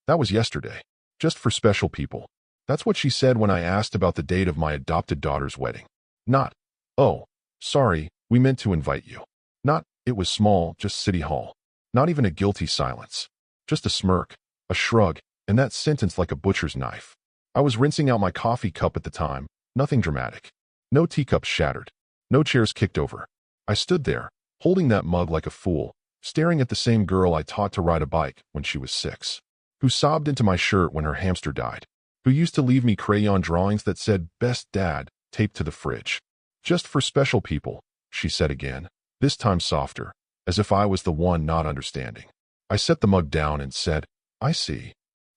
That was yesterday. Just for special people. That's what she said when I asked about the date of my adopted daughter's wedding. Not, oh, sorry, we meant to invite you. Not, it was small, just City Hall. Not even a guilty silence. Just a smirk, a shrug, and that sentence like a butcher's knife. I was rinsing out my coffee cup at the time, nothing dramatic. No teacups shattered. No chairs kicked over. I stood there, holding that mug like a fool, staring at the same girl I taught to ride a bike when she was 6. Who sobbed into my shirt when her hamster died. Who used to leave me crayon drawings that said, "Best Dad," taped to the fridge. Just for special people, she said again, this time softer, as if I was the one not understanding. I set the mug down and said, "I see."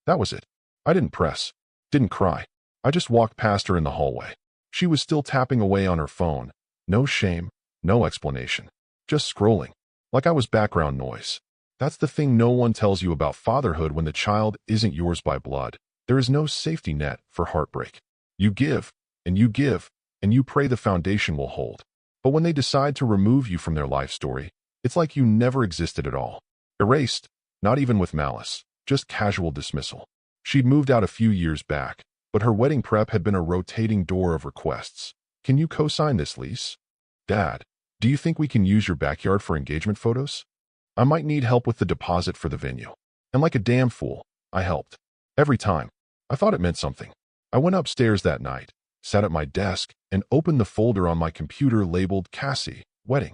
That was it. I didn't press. Didn't cry. I just walked past her in the hallway. She was still tapping away on her phone. No shame, no explanation. Just scrolling. Like I was background noise. That's the thing no one tells you about fatherhood when the child isn't yours by blood. There is no safety net for heartbreak. You give, and you give, and you pray the foundation will hold. But when they decide to remove you from their life story, it's like you never existed at all. Erased, not even with malice, just casual dismissal. She'd moved out a few years back, but her wedding prep had been a rotating door of requests. Can you co-sign this lease? Dad, do you think we can use your backyard for engagement photos? I might need help with the deposit for the venue. And like a damn fool, I helped. Every time. I thought it meant something. I went upstairs that night, sat at my desk, and opened the folder on my computer labeled Cassie, wedding.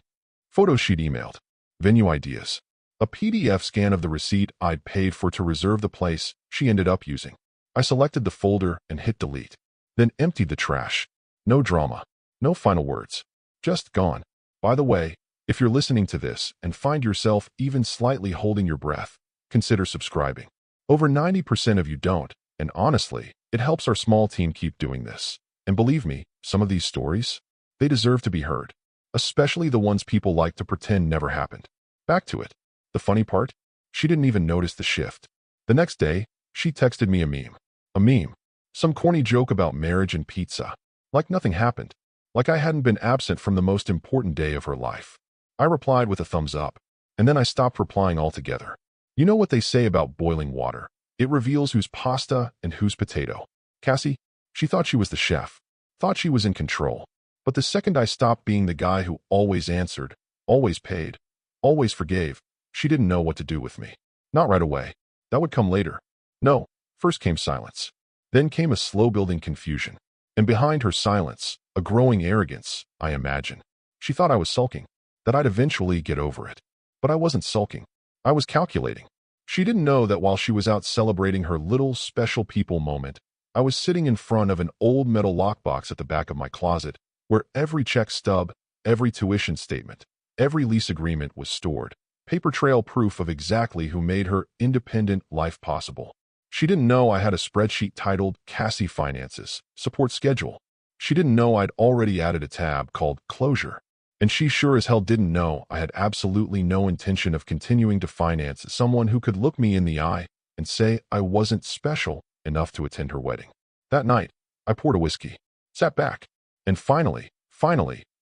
Photos she'd emailed. Venue ideas. A PDF scan of the receipt I'd paid for to reserve the place she ended up using. I selected the folder and hit delete. Then emptied the trash. No drama. No final words. Just gone. By the way, if you're listening to this and find yourself even slightly holding your breath, consider subscribing. Over 90% of you don't, and honestly, it helps our small team keep doing this. And believe me, some of these stories, they deserve to be heard. Especially the ones people like to pretend never happened. Back to it. The funny part? She didn't even notice the shift. The next day, she texted me a meme. A meme. Some corny joke about marriage and pizza. Like nothing happened. Like I hadn't been absent from the most important day of her life. I replied with a thumbs up. And then I stopped replying altogether. You know what they say about boiling water. It reveals who's pasta and who's potato. Cassie, she thought she was the chef. Thought she was in control. But the second I stopped being the guy who always answered, always paid, always forgave, she didn't know what to do with me. Not right away. That would come later. No, first came silence. Then came a slow-building confusion. And behind her silence, a growing arrogance, I imagine. She thought I was sulking, that I'd eventually get over it. But I wasn't sulking. I was calculating. She didn't know that while she was out celebrating her little special people moment, I was sitting in front of an old metal lockbox at the back of my closet, where every check stub, every tuition statement, every lease agreement was stored. Paper trail proof of exactly who made her independent life possible. She didn't know I had a spreadsheet titled Cassie Finances, Support Schedule. She didn't know I'd already added a tab called Closure. And she sure as hell didn't know I had absolutely no intention of continuing to finance someone who could look me in the eye and say I wasn't special enough to attend her wedding. That night, I poured a whiskey, sat back, and finally,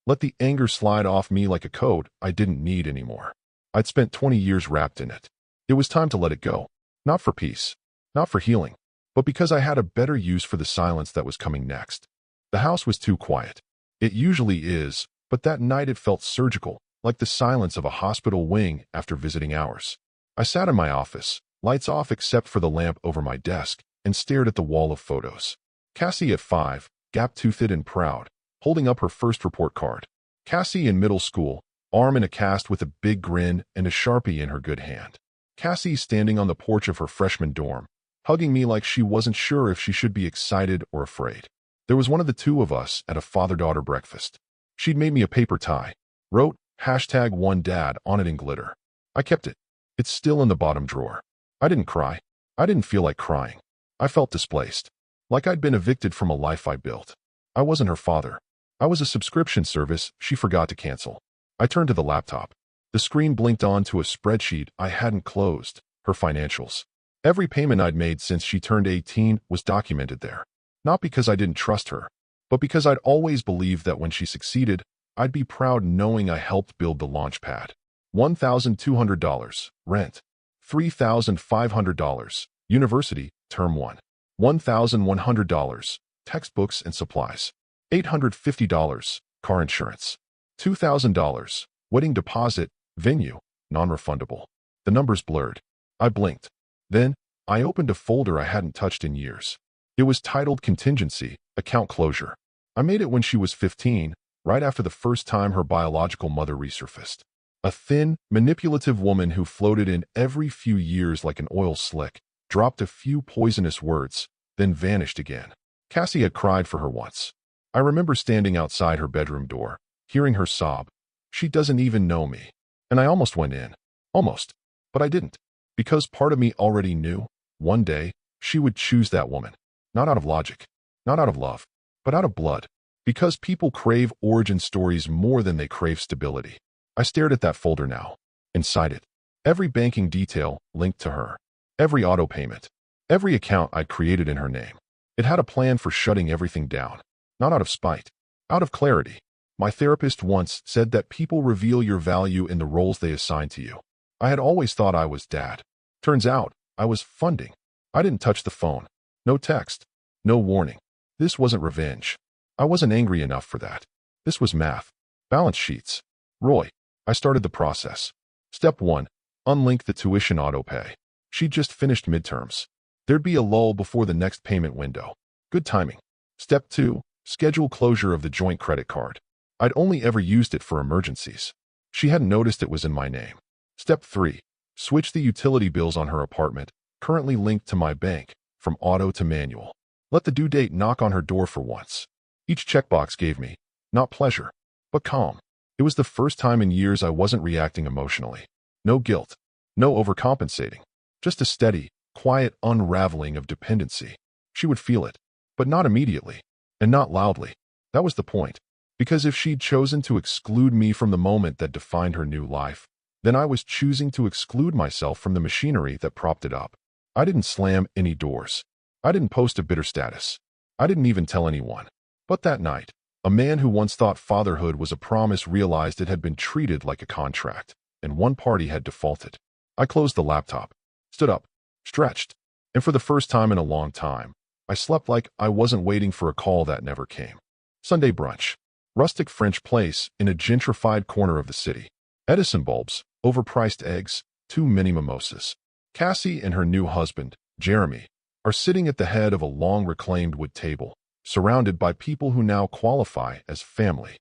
let the anger slide off me like a coat I didn't need anymore. I'd spent 20 years wrapped in it. It was time to let it go. Not for peace, not for healing, but because I had a better use for the silence that was coming next. The house was too quiet. It usually is, but that night it felt surgical, like the silence of a hospital wing after visiting hours. I sat in my office, lights off except for the lamp over my desk, and stared at the wall of photos. Cassie at 5, gap-toothed and proud, holding up her first report card. Cassie in middle school, arm in a cast with a big grin and a Sharpie in her good hand. Cassie standing on the porch of her freshman dorm, hugging me like she wasn't sure if she should be excited or afraid. There was one of the two of us at a father-daughter breakfast. She'd made me a paper tie, wrote #OneDad on it in glitter. I kept it. It's still in the bottom drawer. I didn't cry. I didn't feel like crying. I felt displaced. Like I'd been evicted from a life I built. I wasn't her father. I was a subscription service she forgot to cancel. I turned to the laptop. The screen blinked on to a spreadsheet I hadn't closed, her financials. Every payment I'd made since she turned 18 was documented there. Not because I didn't trust her, but because I'd always believed that when she succeeded, I'd be proud knowing I helped build the launch pad. $1,200, rent. $3,500, University, Term 1. $1,100. Textbooks and supplies. $850. Car insurance. $2,000. Wedding deposit. Venue, non-refundable. The numbers blurred. I blinked. Then, I opened a folder I hadn't touched in years. It was titled Contingency, Account Closure. I made it when she was 15, right after the first time her biological mother resurfaced. A thin, manipulative woman who floated in every few years like an oil slick, dropped a few poisonous words, then vanished again. Cassie had cried for her once. I remember standing outside her bedroom door, hearing her sob. She doesn't even know me. And I almost went in. Almost. But I didn't. Because part of me already knew, one day, she would choose that woman. Not out of logic. Not out of love. But out of blood. Because people crave origin stories more than they crave stability. I stared at that folder now. Inside it. Every banking detail linked to her. Every auto payment. Every account I'd created in her name. It had a plan for shutting everything down. Not out of spite. Out of clarity. My therapist once said that people reveal your value in the roles they assign to you. I had always thought I was dad. Turns out, I was funding. I didn't touch the phone. No text. No warning. This wasn't revenge. I wasn't angry enough for that. This was math. Balance sheets. Roy. I started the process. Step 1. Unlink the tuition autopay. She'd just finished midterms. There'd be a lull before the next payment window. Good timing. Step 2. Schedule closure of the joint credit card. I'd only ever used it for emergencies. She hadn't noticed it was in my name. Step 3. Switch the utility bills on her apartment, currently linked to my bank, from auto to manual. Let the due date knock on her door for once. Each checkbox gave me, not pleasure, but calm. It was the first time in years I wasn't reacting emotionally. No guilt. No overcompensating. Just a steady, quiet unraveling of dependency. She would feel it, but not immediately, and not loudly. That was the point. Because if she'd chosen to exclude me from the moment that defined her new life, then I was choosing to exclude myself from the machinery that propped it up. I didn't slam any doors. I didn't post a bitter status. I didn't even tell anyone. But that night, a man who once thought fatherhood was a promise realized it had been treated like a contract, and one party had defaulted. I closed the laptop, stood up, stretched, and for the first time in a long time, I slept like I wasn't waiting for a call that never came. Sunday brunch. Rustic French place in a gentrified corner of the city. Edison bulbs, overpriced eggs, too many mimosas. Cassie and her new husband, Jeremy, are sitting at the head of a long reclaimed wood table, surrounded by people who now qualify as family.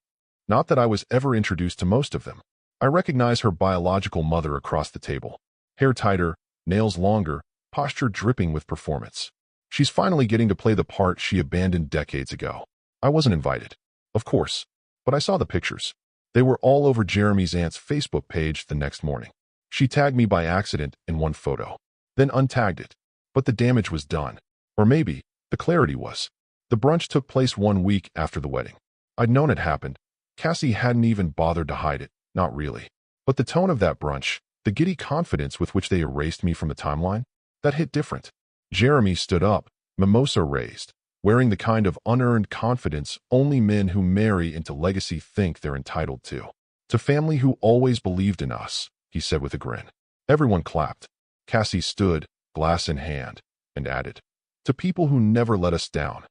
Not that I was ever introduced to most of them. I recognize her biological mother across the table. Hair tighter, nails longer, posture dripping with performance. She's finally getting to play the part she abandoned decades ago. I wasn't invited, of course, but I saw the pictures. They were all over Jeremy's aunt's Facebook page the next morning. She tagged me by accident in one photo, then untagged it. But the damage was done. Or maybe the clarity was. The brunch took place 1 week after the wedding. I'd known it happened. Cassie hadn't even bothered to hide it, not really. But the tone of that brunch, the giddy confidence with which they erased me from the timeline, that hit different. Jeremy stood up, mimosa raised, wearing the kind of unearned confidence only men who marry into legacy think they're entitled to. To family who always believed in us, he said with a grin. Everyone clapped. Cassie stood, glass in hand, and added, to people who never let us down.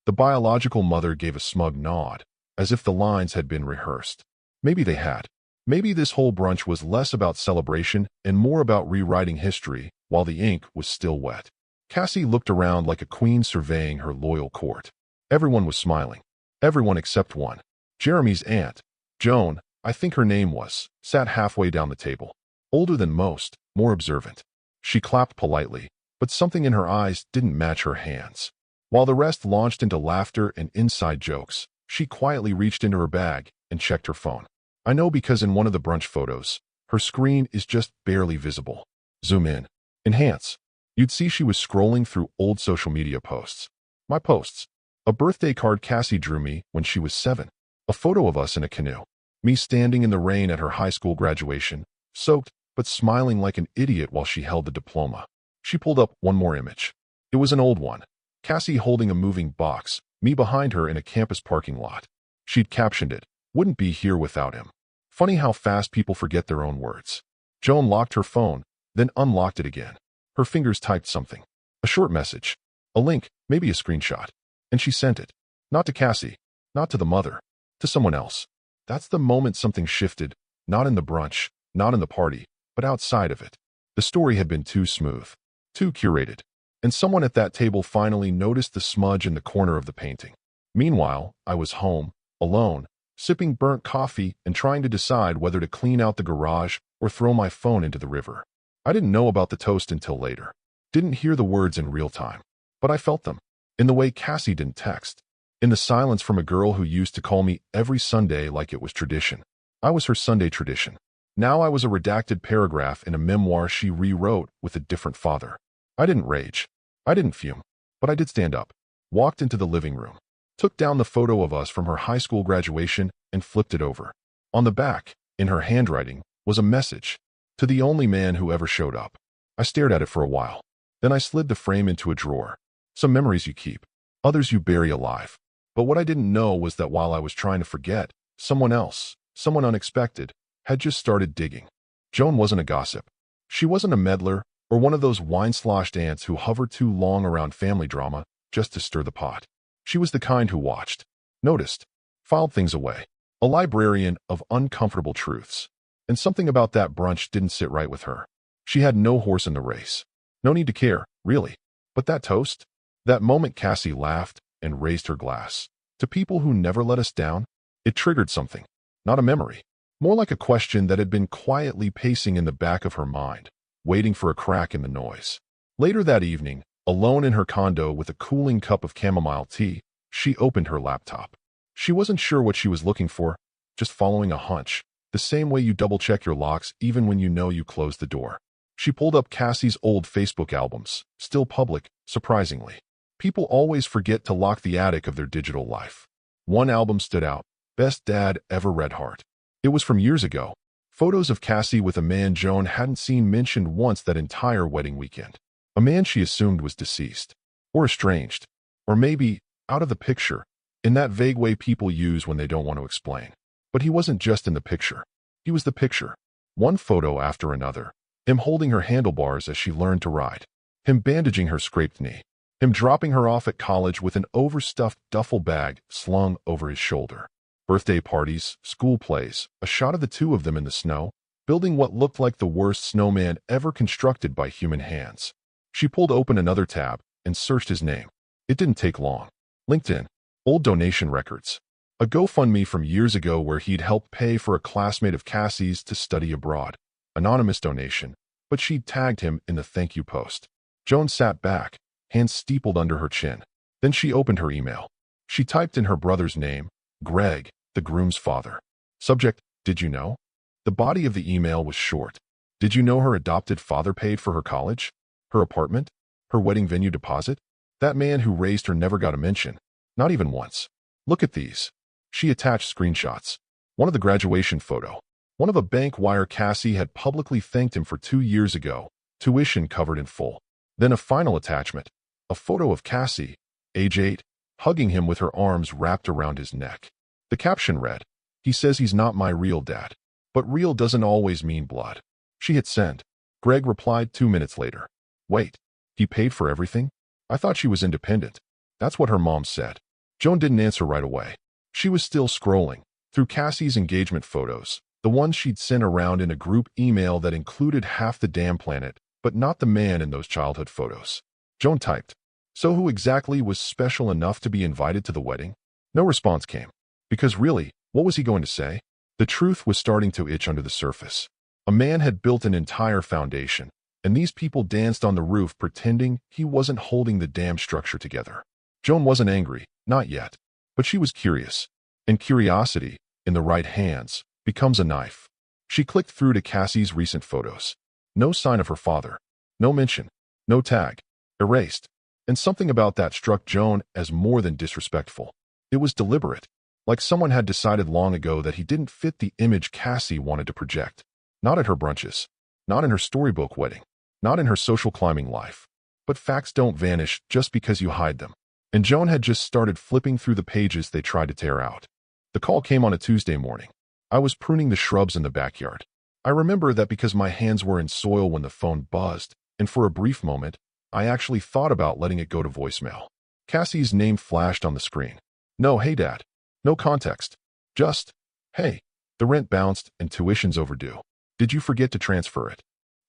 The biological mother gave a smug nod, as if the lines had been rehearsed. Maybe they had. Maybe this whole brunch was less about celebration and more about rewriting history while the ink was still wet. Cassie looked around like a queen surveying her loyal court. Everyone was smiling. Everyone except one. Jeremy's aunt, Joan, I think her name was, sat halfway down the table. Older than most, more observant. She clapped politely, but something in her eyes didn't match her hands. While the rest launched into laughter and inside jokes, she quietly reached into her bag and checked her phone. I know because in one of the brunch photos, her screen is just barely visible. Zoom in. Enhance. You'd see she was scrolling through old social media posts. My posts. A birthday card Cassie drew me when she was 7. A photo of us in a canoe. Me standing in the rain at her high school graduation, soaked but smiling like an idiot while she held the diploma. She pulled up one more image. It was an old one. Cassie holding a moving box, me behind her in a campus parking lot. She'd captioned it, "Wouldn't be here without him." Funny how fast people forget their own words. Joan locked her phone, then unlocked it again. Her fingers typed something. A short message. A link, maybe a screenshot. And she sent it. Not to Cassie. Not to the mother. To someone else. That's the moment something shifted. Not in the brunch. Not in the party. But outside of it. The story had been too smooth. Too curated. And someone at that table finally noticed the smudge in the corner of the painting. Meanwhile, I was home, alone, sipping burnt coffee and trying to decide whether to clean out the garage or throw my phone into the river. I didn't know about the toast until later. Didn't hear the words in real time. But I felt them. In the way Cassie didn't text. In the silence from a girl who used to call me every Sunday like it was tradition. I was her Sunday tradition. Now I was a redacted paragraph in a memoir she rewrote with a different father. I didn't rage. I didn't fume. But I did stand up. Walked into the living room. Took down the photo of us from her high school graduation and flipped it over. On the back, in her handwriting, was a message. To the only man who ever showed up. I stared at it for a while. Then I slid the frame into a drawer. Some memories you keep. Others you bury alive. But what I didn't know was that while I was trying to forget, someone else, someone unexpected, had just started digging. Joan wasn't a gossip. She wasn't a meddler or one of those wine-sloshed ants who hover too long around family drama just to stir the pot. She was the kind who watched, noticed, filed things away. A librarian of uncomfortable truths. And something about that brunch didn't sit right with her. She had no horse in the race. No need to care, really. But that toast? That moment Cassie laughed and raised her glass. To people who never let us down, it triggered something. Not a memory. More like a question that had been quietly pacing in the back of her mind, waiting for a crack in the noise. Later that evening, alone in her condo with a cooling cup of chamomile tea, she opened her laptop. She wasn't sure what she was looking for, just following a hunch, the same way you double-check your locks even when you know you closed the door. She pulled up Cassie's old Facebook albums, still public, surprisingly. People always forget to lock the attic of their digital life. One album stood out, Best Dad Ever Red Heart. It was from years ago. Photos of Cassie with a man Joan hadn't seen mentioned once that entire wedding weekend. A man she assumed was deceased. Or estranged. Or maybe, out of the picture, in that vague way people use when they don't want to explain. But he wasn't just in the picture. He was the picture. One photo after another. Him holding her handlebars as she learned to ride. Him bandaging her scraped knee. Him dropping her off at college with an overstuffed duffel bag slung over his shoulder. Birthday parties, school plays, a shot of the two of them in the snow, building what looked like the worst snowman ever constructed by human hands. She pulled open another tab and searched his name. It didn't take long. LinkedIn. Old donation records. A GoFundMe from years ago where he'd helped pay for a classmate of Cassie's to study abroad. Anonymous donation, but she'd tagged him in the thank you post. Joan sat back, hands steepled under her chin. Then she opened her email. She typed in her brother's name, Greg, the groom's father. Subject, did you know? The body of the email was short. Did you know her adopted father paid for her college? Her apartment? Her wedding venue deposit? That man who raised her never got a mention. Not even once. Look at these. She attached screenshots. One of the graduation photo. One of a bank wire Cassie had publicly thanked him for 2 years ago, tuition covered in full. Then a final attachment. A photo of Cassie, age 8, hugging him with her arms wrapped around his neck. The caption read, "He says he's not my real dad. But real doesn't always mean blood." She hit send. Greg replied 2 minutes later. Wait, he paid for everything? I thought she was independent. That's what her mom said. Joan didn't answer right away. She was still scrolling through Cassie's engagement photos, the ones she'd sent around in a group email that included half the damn planet, but not the man in those childhood photos. Joan typed, "So who exactly was special enough to be invited to the wedding?" No response came. Because really, what was he going to say? The truth was starting to itch under the surface. A man had built an entire foundation, and these people danced on the roof pretending he wasn't holding the damn structure together. Joan wasn't angry, not yet, but she was curious. And curiosity, in the right hands, becomes a knife. She clicked through to Cassie's recent photos. No sign of her father. No mention. No tag. Erased. And something about that struck Joan as more than disrespectful. It was deliberate. Like someone had decided long ago that he didn't fit the image Cassie wanted to project. Not at her brunches. Not in her storybook wedding. Not in her social climbing life. But facts don't vanish just because you hide them. And Joan had just started flipping through the pages they tried to tear out. The call came on a Tuesday morning. I was pruning the shrubs in the backyard. I remember that because my hands were in soil when the phone buzzed, and for a brief moment, I actually thought about letting it go to voicemail. Cassie's name flashed on the screen. No, hey Dad. No context. Just, hey, the rent bounced and tuition's overdue. Did you forget to transfer it?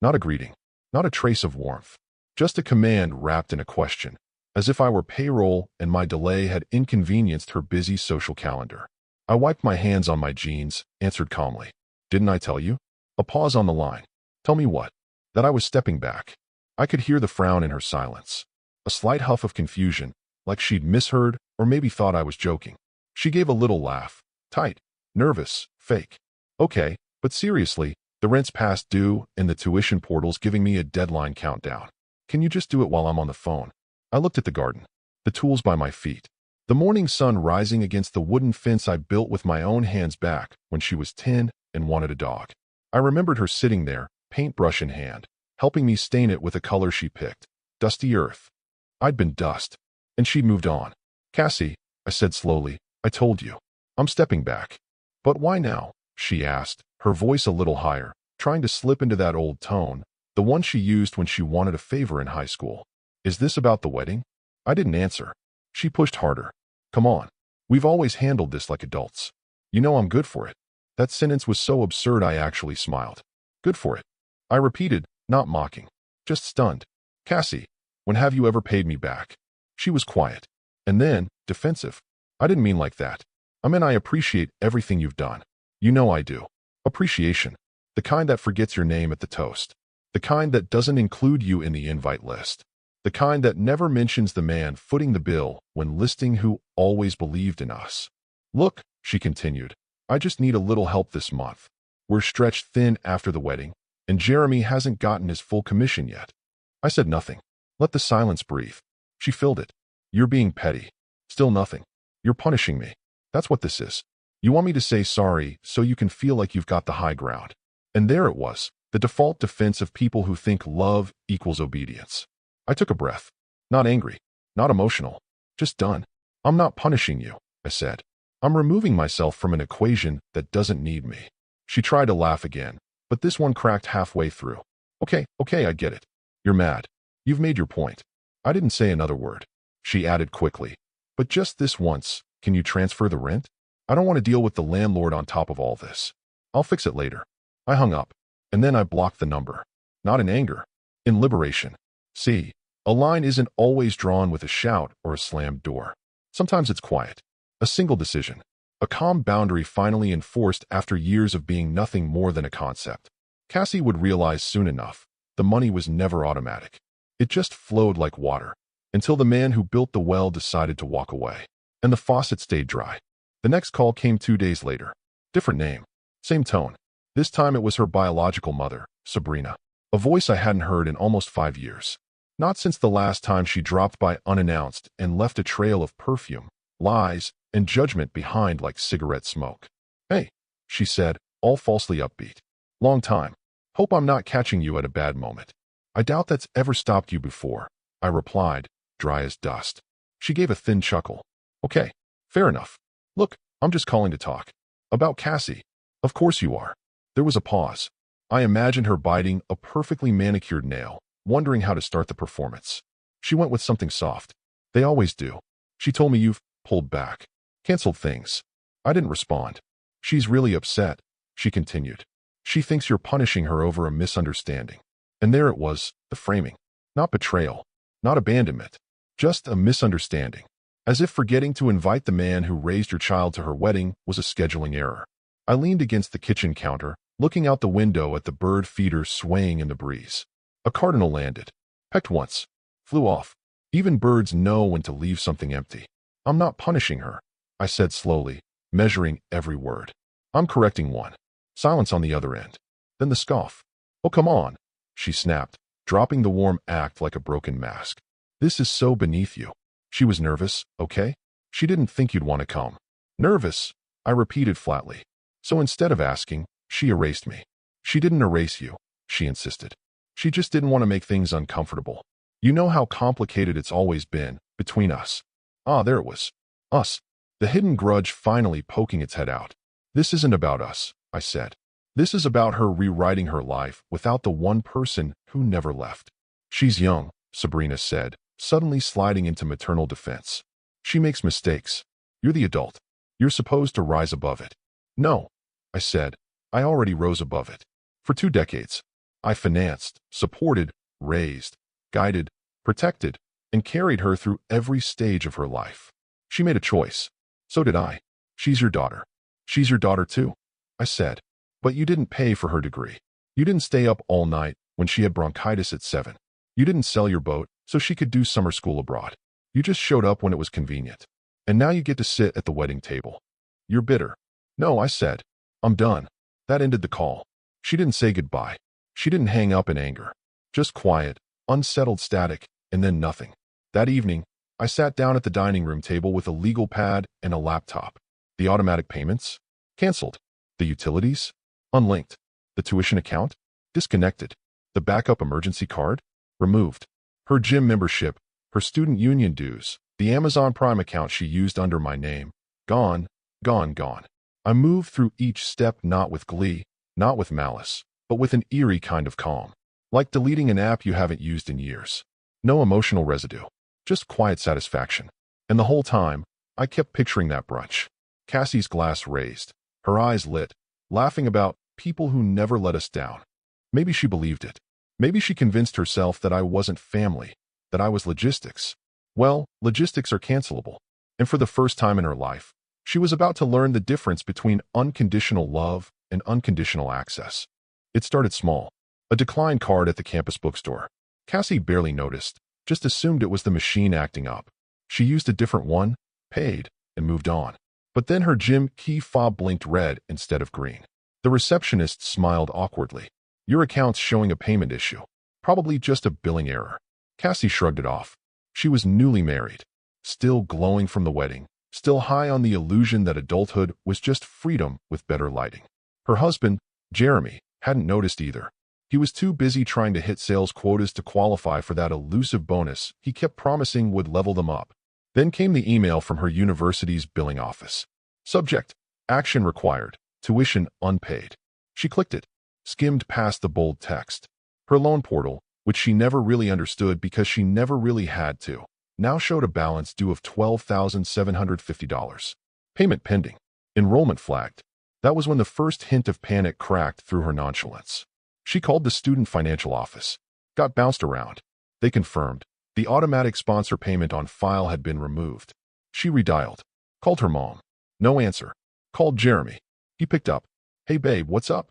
Not a greeting. Not a trace of warmth. Just a command wrapped in a question, as if I were payroll and my delay had inconvenienced her busy social calendar. I wiped my hands on my jeans, answered calmly. Didn't I tell you? A pause on the line. Tell me what? That I was stepping back. I could hear the frown in her silence. A slight huff of confusion, like she'd misheard or maybe thought I was joking. She gave a little laugh. Tight. Nervous. Fake. Okay, but seriously, the rent's past due and the tuition portal's giving me a deadline countdown. Can you just do it while I'm on the phone? I looked at the garden. The tools by my feet. The morning sun rising against the wooden fence I built with my own hands back when she was 10 and wanted a dog. I remembered her sitting there, paintbrush in hand, helping me stain it with a color she picked. Dusty earth. I'd been dust. And she'd moved on. Cassie, I said slowly, I told you. I'm stepping back. But why now? She asked, her voice a little higher, trying to slip into that old tone, the one she used when she wanted a favor in high school. Is this about the wedding? I didn't answer. She pushed harder. Come on. We've always handled this like adults. You know I'm good for it. That sentence was so absurd I actually smiled. Good for it. I repeated, not mocking. Just stunned. Cassie, when have you ever paid me back? She was quiet. And then, defensive. I didn't mean like that. I mean I appreciate everything you've done. You know I do. Appreciation. The kind that forgets your name at the toast. The kind that doesn't include you in the invite list. The kind that never mentions the man footing the bill when listing who always believed in us. Look, she continued, I just need a little help this month. We're stretched thin after the wedding, and Jeremy hasn't gotten his full commission yet. I said nothing. Let the silence breathe. She filled it. You're being petty. Still nothing. You're punishing me. That's what this is. You want me to say sorry so you can feel like you've got the high ground. And there it was, the default defense of people who think love equals obedience. I took a breath. Not angry. Not emotional. Just done. I'm not punishing you, I said. I'm removing myself from an equation that doesn't need me. She tried to laugh again, but this one cracked halfway through. Okay, I get it. You're mad. You've made your point. I didn't say another word. She added quickly. But just this once, can you transfer the rent? I don't want to deal with the landlord on top of all this. I'll fix it later. I hung up, and then I blocked the number. Not in anger. In liberation. See, a line isn't always drawn with a shout or a slammed door. Sometimes it's quiet. A single decision. A calm boundary finally enforced after years of being nothing more than a concept. Cassie would realize soon enough, the money was never automatic. It just flowed like water, until the man who built the well decided to walk away. And the faucet stayed dry. The next call came 2 days later. Different name. Same tone. This time it was her biological mother, Sabrina. A voice I hadn't heard in almost 5 years. Not since the last time she dropped by unannounced and left a trail of perfume, lies, and judgment behind like cigarette smoke. Hey, she said, all falsely upbeat. Long time. Hope I'm not catching you at a bad moment. I doubt that's ever stopped you before, I replied, dry as dust. She gave a thin chuckle. Okay, fair enough. Look, I'm just calling to talk. About Cassie. Of course you are. There was a pause. I imagined her biting a perfectly manicured nail, wondering how to start the performance. She went with something soft. They always do. She told me you've pulled back. Canceled things. I didn't respond. She's really upset, she continued. She thinks you're punishing her over a misunderstanding. And there it was, the framing. Not betrayal. Not abandonment. Just a misunderstanding. As if forgetting to invite the man who raised your child to her wedding was a scheduling error. I leaned against the kitchen counter, looking out the window at the bird feeders swaying in the breeze. A cardinal landed. Pecked once. Flew off. Even birds know when to leave something empty. I'm not punishing her, I said slowly, measuring every word. I'm correcting one. Silence on the other end. Then the scoff. Oh, come on, she snapped, dropping the warm act like a broken mask. This is so beneath you. She was nervous, okay? She didn't think you'd want to come. Nervous, I repeated flatly. So instead of asking, she erased me. She didn't erase you, she insisted. She just didn't want to make things uncomfortable. You know how complicated it's always been, between us. Ah, there it was. Us. The hidden grudge finally poking its head out. This isn't about us, I said. This is about her rewriting her life without the one person who never left. She's young, Sabrina said, suddenly sliding into maternal defense. She makes mistakes. You're the adult. You're supposed to rise above it. No, I said. I already rose above it. For 2 decades, I financed, supported, raised, guided, protected, and carried her through every stage of her life. She made a choice. So did I. She's your daughter. She's your daughter too, I said. But you didn't pay for her degree. You didn't stay up all night when she had bronchitis at 7. You didn't sell your boat so she could do summer school abroad. You just showed up when it was convenient. And now you get to sit at the wedding table. You're bitter. No, I said. I'm done. That ended the call. She didn't say goodbye. She didn't hang up in anger. Just quiet, unsettled static, and then nothing. That evening, I sat down at the dining room table with a legal pad and a laptop. The automatic payments? Canceled. The utilities? Unlinked. The tuition account? Disconnected. The backup emergency card? Removed. Her gym membership, her student union dues, the Amazon Prime account she used under my name. Gone, gone, gone. I moved through each step not with glee, not with malice, but with an eerie kind of calm. Like deleting an app you haven't used in years. No emotional residue. Just quiet satisfaction. And the whole time, I kept picturing that brunch. Cassie's glass raised, her eyes lit, laughing about people who never let us down. Maybe she believed it. Maybe she convinced herself that I wasn't family, that I was logistics. Well, logistics are cancelable. And for the first time in her life, she was about to learn the difference between unconditional love and unconditional access. It started small. A decline card at the campus bookstore. Cassie barely noticed, just assumed it was the machine acting up. She used a different one, paid, and moved on. But then her gym key fob blinked red instead of green. The receptionist smiled awkwardly. Your account's showing a payment issue. Probably just a billing error. Cassie shrugged it off. She was newly married, still glowing from the wedding, still high on the illusion that adulthood was just freedom with better lighting. Her husband, Jeremy, hadn't noticed either. He was too busy trying to hit sales quotas to qualify for that elusive bonus he kept promising would level them up. Then came the email from her university's billing office. Subject: action required, tuition unpaid. She clicked it, skimmed past the bold text. Her loan portal, which she never really understood because she never really had to, now showed a balance due of $12,750. Payment pending. Enrollment flagged. That was when the first hint of panic cracked through her nonchalance. She called the student financial office. Got bounced around. They confirmed. The automatic sponsor payment on file had been removed. She redialed. Called her mom. No answer. Called Jeremy. He picked up. Hey babe, what's up?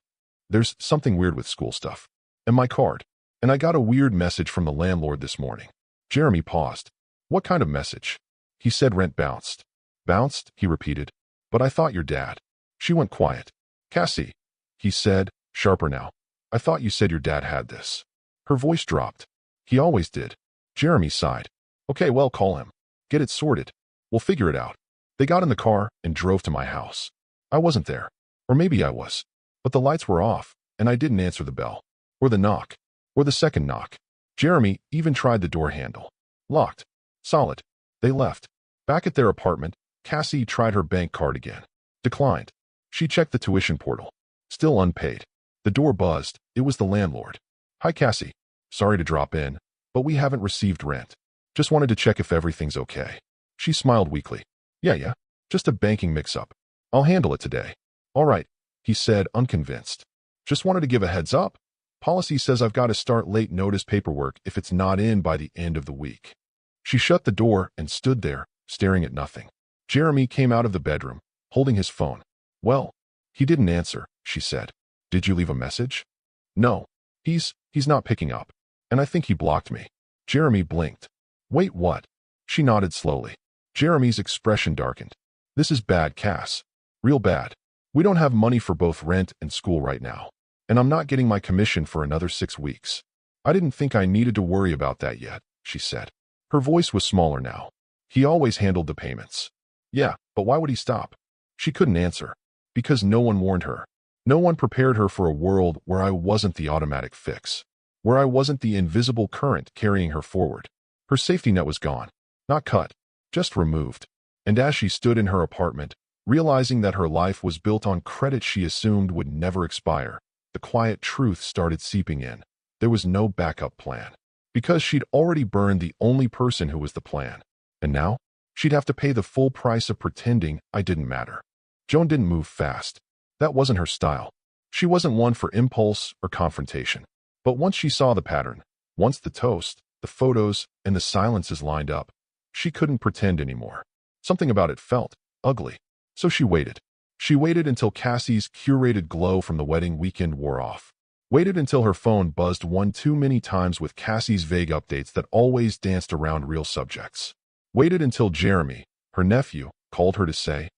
There's something weird with school stuff. And my card. And I got a weird message from the landlord this morning. Jeremy paused. What kind of message? He said rent bounced. Bounced, he repeated. But I thought your dad. She went quiet. Cassie, he said, sharper now. I thought you said your dad had this. Her voice dropped. He always did. Jeremy sighed. Okay, well, call him. Get it sorted. We'll figure it out. They got in the car and drove to my house. I wasn't there. Or maybe I was. But the lights were off, and I didn't answer the bell. Or the knock. Or the second knock. Jeremy even tried the door handle. Locked. Solid. They left. Back at their apartment, Cassie tried her bank card again. Declined. She checked the tuition portal. Still unpaid. The door buzzed. It was the landlord. Hi, Cassie. Sorry to drop in, but we haven't received rent. Just wanted to check if everything's okay. She smiled weakly. Yeah. Just a banking mix-up. I'll handle it today. All right, he said, unconvinced. Just wanted to give a heads up. Policy says I've got to start late notice paperwork if it's not in by the end of the week. She shut the door and stood there, staring at nothing. Jeremy came out of the bedroom, holding his phone. Well, he didn't answer, she said. Did you leave a message? No. He's not picking up. And I think he blocked me. Jeremy blinked. Wait, what? She nodded slowly. Jeremy's expression darkened. This is bad, Cass. Real bad. We don't have money for both rent and school right now. And I'm not getting my commission for another 6 weeks. I didn't think I needed to worry about that yet, she said. Her voice was smaller now. He always handled the payments. Yeah, but why would he stop? She couldn't answer. Because no one warned her. No one prepared her for a world where I wasn't the automatic fix. Where I wasn't the invisible current carrying her forward. Her safety net was gone. Not cut. Just removed. And as she stood in her apartment, realizing that her life was built on credit she assumed would never expire, the quiet truth started seeping in. There was no backup plan. because she'd already burned the only person who was the plan. And now, she'd have to pay the full price of pretending I didn't matter. Joan didn't move fast. That wasn't her style. She wasn't one for impulse or confrontation. But once she saw the pattern, once the toast, the photos, and the silences lined up, she couldn't pretend anymore. Something about it felt ugly. So she waited. She waited until Cassie's curated glow from the wedding weekend wore off. Waited until her phone buzzed one too many times with Cassie's vague updates that always danced around real subjects. Waited until Jeremy, her nephew, called her to say,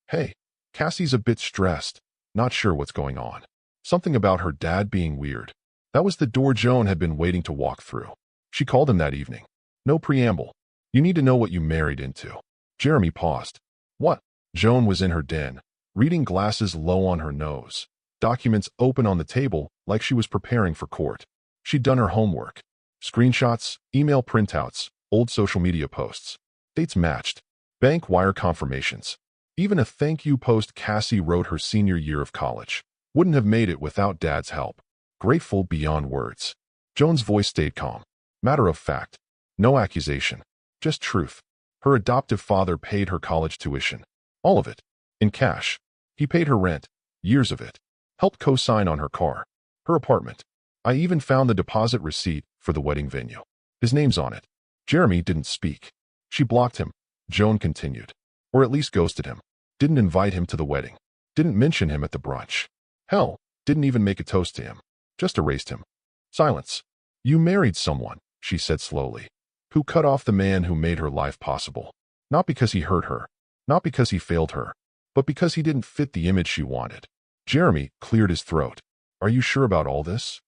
"Hey, Cassie's a bit stressed, not sure what's going on." Something about her dad being weird. That was the door Joan had been waiting to walk through. She called him that evening. No preamble. "You need to know what you married into." Jeremy paused. "What?" Joan was in her den, reading glasses low on her nose, documents open on the table like she was preparing for court. She'd done her homework. Screenshots, email printouts, old social media posts. Dates matched. Bank wire confirmations. Even a thank you post Cassie wrote her senior year of college. Wouldn't have made it without Dad's help. Grateful beyond words. Joan's voice stayed calm. Matter of fact. No accusation. Just truth. Her adoptive father paid her college tuition. All of it. In cash. He paid her rent. Years of it. Helped co-sign on her car. Her apartment. I even found the deposit receipt for the wedding venue. His name's on it. Jeremy didn't speak. She blocked him. Joan continued. Or at least ghosted him. Didn't invite him to the wedding. Didn't mention him at the brunch. Hell, didn't even make a toast to him. Just erased him. Silence. "You married someone," she said slowly, "who cut off the man who made her life possible. Not because he hurt her. Not because he failed her. But because he didn't fit the image she wanted." Jeremy cleared his throat. "Are you sure about all this?"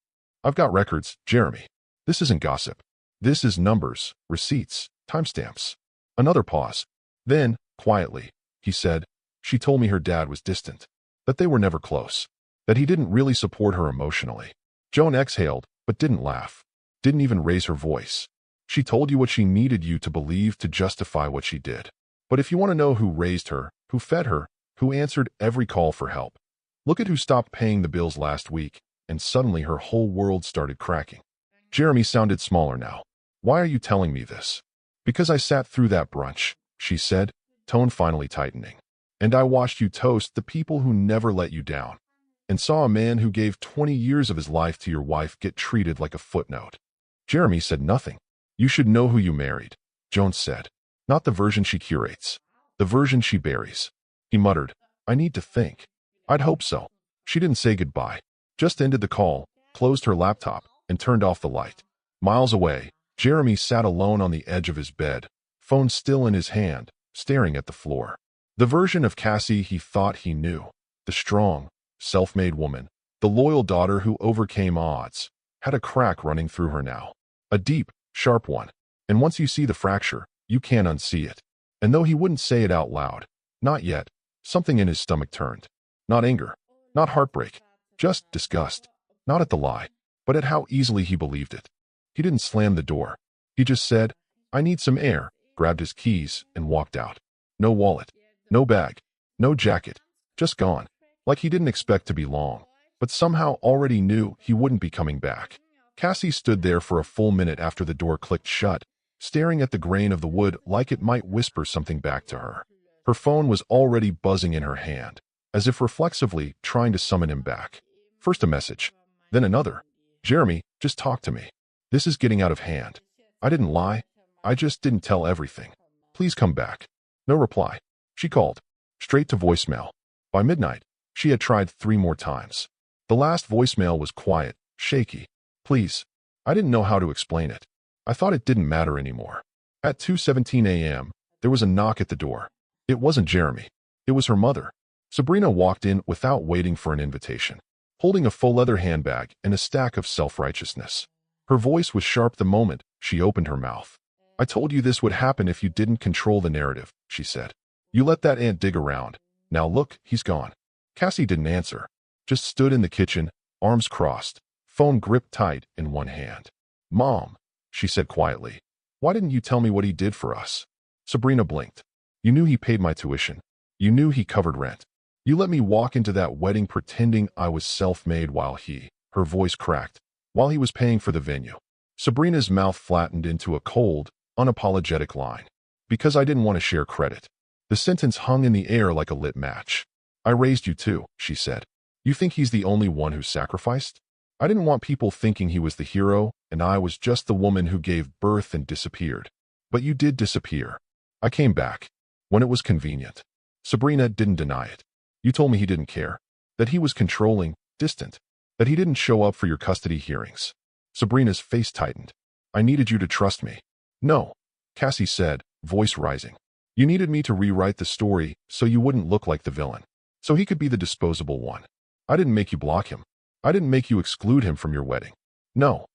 "I've got records, Jeremy. This isn't gossip. This is numbers, receipts, timestamps." Another pause. Then, quietly, he said, "She told me her dad was distant. That they were never close. That he didn't really support her emotionally." Joan exhaled, but didn't laugh. Didn't even raise her voice. "She told you what she needed you to believe to justify what she did. But if you want to know who raised her, who fed her, who answered every call for help, look at who stopped paying the bills last week, and suddenly her whole world started cracking." Jeremy sounded smaller now. "Why are you telling me this?" "Because I sat through that brunch," she said, tone finally tightening. "And I watched you toast the people who never let you down. And saw a man who gave 20 years of his life to your wife get treated like a footnote." Jeremy said nothing. "You should know who you married," Joan said. "Not the version she curates. The version she buries." He muttered, "I need to think." "I'd hope so." She didn't say goodbye. Just ended the call, closed her laptop, and turned off the light. Miles away, Jeremy sat alone on the edge of his bed, phone still in his hand, staring at the floor. The version of Cassie he thought he knew. The strong, self-made woman, the loyal daughter who overcame odds, had a crack running through her now. A deep, sharp one. And once you see the fracture, you can't unsee it. And though he wouldn't say it out loud, not yet, something in his stomach turned. Not anger, not heartbreak, just disgust. Not at the lie, but at how easily he believed it. He didn't slam the door. He just said, "I need some air," grabbed his keys, and walked out. No wallet, no bag, no jacket, just gone. Like he didn't expect to be long, but somehow already knew he wouldn't be coming back. Cassie stood there for a full minute after the door clicked shut, staring at the grain of the wood like it might whisper something back to her. Her phone was already buzzing in her hand, as if reflexively trying to summon him back. First a message, then another. "Jeremy, just talk to me. This is getting out of hand. I didn't lie. I just didn't tell everything. Please come back." No reply. She called. Straight to voicemail. By midnight, she had tried 3 more times. The last voicemail was quiet, shaky. "Please." I didn't know how to explain it. I thought it didn't matter anymore. At 2:17 a.m., there was a knock at the door. It wasn't Jeremy. It was her mother. Sabrina walked in without waiting for an invitation, holding a full leather handbag and a stack of self-righteousness. Her voice was sharp the moment she opened her mouth. "I told you this would happen if you didn't control the narrative," she said. "You let that ant dig around. Now look, he's gone." Cassie didn't answer, just stood in the kitchen, arms crossed, phone gripped tight in one hand. "Mom," she said quietly, "why didn't you tell me what he did for us?" Sabrina blinked. "You knew he paid my tuition. You knew he covered rent. You let me walk into that wedding pretending I was self-made while he," her voice cracked, "while he was paying for the venue. Sabrina's mouth flattened into a cold, unapologetic line. Because I didn't want to share credit. The sentence hung in the air like a lit match. I raised you too, she said. You think he's the only one who sacrificed? I didn't want people thinking he was the hero, and I was just the woman who gave birth and disappeared. But you did disappear. I came back. When it was convenient. Sabrina didn't deny it. You told me he didn't care. That he was controlling, distant. That he didn't show up for your custody hearings. Sabrina's face tightened. I needed you to trust me. No, Cassie said, voice rising. You needed me to rewrite the story so you wouldn't look like the villain. So he could be the disposable one. I didn't make you block him. I didn't make you exclude him from your wedding. No,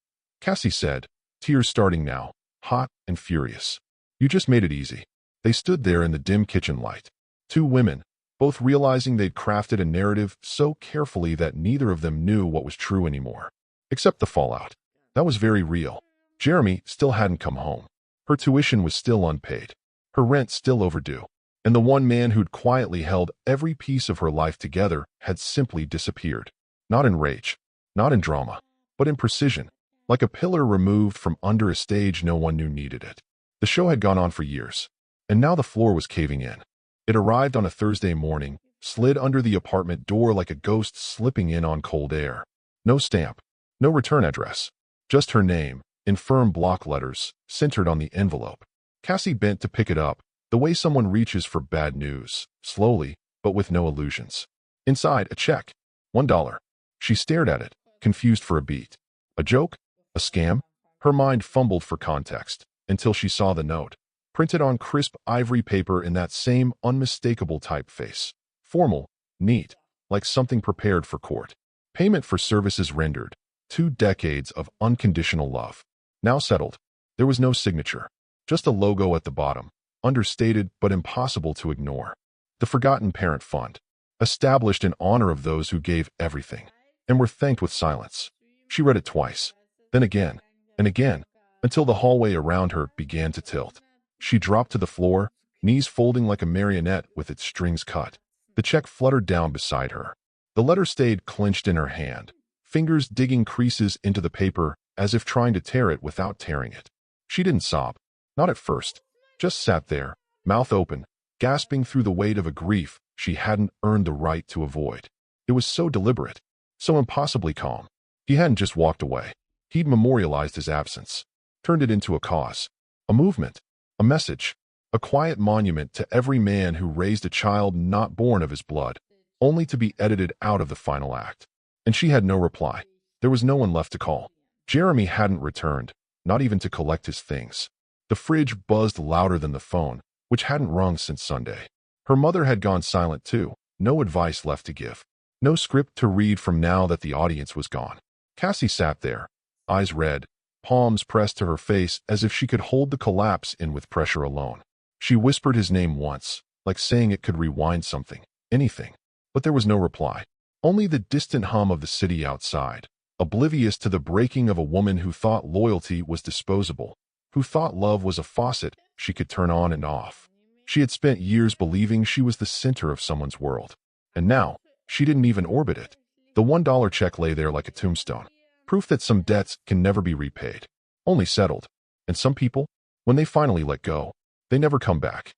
Cassie said, tears starting now, hot and furious. You just made it easy. They stood there in the dim kitchen light. Two women, both realizing they'd crafted a narrative so carefully that neither of them knew what was true anymore. Except the fallout. That was very real. Jeremy still hadn't come home. Her tuition was still unpaid. Her rent still overdue. And the one man who'd quietly held every piece of her life together had simply disappeared. Not in rage, not in drama, but in precision, like a pillar removed from under a stage no one knew needed it. The show had gone on for years, and now the floor was caving in. It arrived on a Thursday morning, slid under the apartment door like a ghost slipping in on cold air. No stamp, no return address, just her name, in firm block letters, centered on the envelope. Cassie bent to pick it up, the way someone reaches for bad news, slowly, but with no illusions. Inside, a check. $1. She stared at it, confused for a beat. A joke? A scam? Her mind fumbled for context, until she saw the note, printed on crisp ivory paper in that same unmistakable typeface. Formal, neat, like something prepared for court. Payment for services rendered. 2 decades of unconditional love. Now settled. There was no signature, just a logo at the bottom, understated but impossible to ignore. The Forgotten Parent Fund, established in honor of those who gave everything, and were thanked with silence. She read it twice, then again, and again, until the hallway around her began to tilt. She dropped to the floor, knees folding like a marionette with its strings cut. The check fluttered down beside her. The letter stayed clenched in her hand, fingers digging creases into the paper as if trying to tear it without tearing it. She didn't sob, not at first, just sat there, mouth open, gasping through the weight of a grief she hadn't earned the right to avoid. It was so deliberate, so impossibly calm. He hadn't just walked away. He'd memorialized his absence, turned it into a cause, a movement, a message, a quiet monument to every man who raised a child not born of his blood, only to be edited out of the final act. And she had no reply. There was no one left to call. Jeremy hadn't returned, not even to collect his things. The fridge buzzed louder than the phone, which hadn't rung since Sunday. Her mother had gone silent too, no advice left to give. No script to read from now that the audience was gone. Cassie sat there, eyes red, palms pressed to her face as if she could hold the collapse in with pressure alone. She whispered his name once, like saying it could rewind something, anything. But there was no reply. Only the distant hum of the city outside, oblivious to the breaking of a woman who thought loyalty was disposable, who thought love was a faucet she could turn on and off. She had spent years believing she was the center of someone's world. And now, she didn't even orbit it. The $1 check lay there like a tombstone. Proof that some debts can never be repaid. Only settled. And some people, when they finally let go, they never come back.